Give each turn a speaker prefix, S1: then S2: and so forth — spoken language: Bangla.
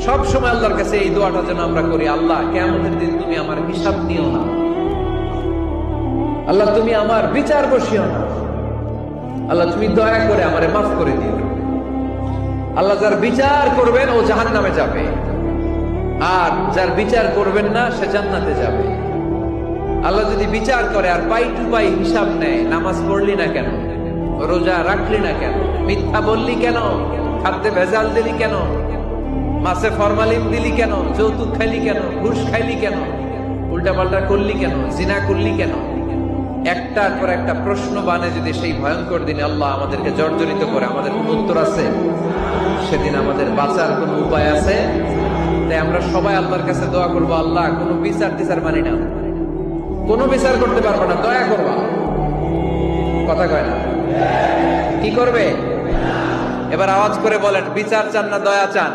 S1: সব সময় আল্লাহর কাছে এই দোয়াটা যেন আমরা করি, আল্লাহ কিয়ামতের দিন তুমি আমার হিসাব নিও না, আল্লাহ তুমি আমার বিচার বসিও না, আল্লাহ তুমি দয়া করে আমারে মাফ করে দিও। আল্লাহ যার বিচার করবেন ও জাহান্নামে যাবে, আর যার বিচার করবেন না সে জান্নাতে যাবে। আল্লাহ যদি বিচার করে আর পাই টু পাই হিসাব নেয়, নামাজ পড়লি না কেন, রোজা রাখলি না কেন, মিথ্যা বললি কেন, খাদ্যে ভেজাল দিলি কেন, মাছে ফরমালিন দিলি কেন, যৌতুক খাইলি কেন, ঘুষ খাইলি কেন, উল্টাপাল্টা করলি কেন, জিনা করলি কেন, একটার পর একটা প্রশ্ন বানে যদি সেই ভয়ঙ্কর দিনে আল্লাহ আমাদেরকে জর্জরিত করে, আমাদের কোন উত্তর আছে? সেদিন আমাদের বাঁচার কোন উপায় আছে? তাই আমরা সবাই আল্লাহর কাছে দোয়া করবো, আল্লাহ কোনো বিচার টিচার মানি না, কোনো বিচার করতে পারবো না, দয়া করবা। কথা কয় না? কি করবে? এবার আওয়াজ করে বলেন, বিচার চান না দয়া চান?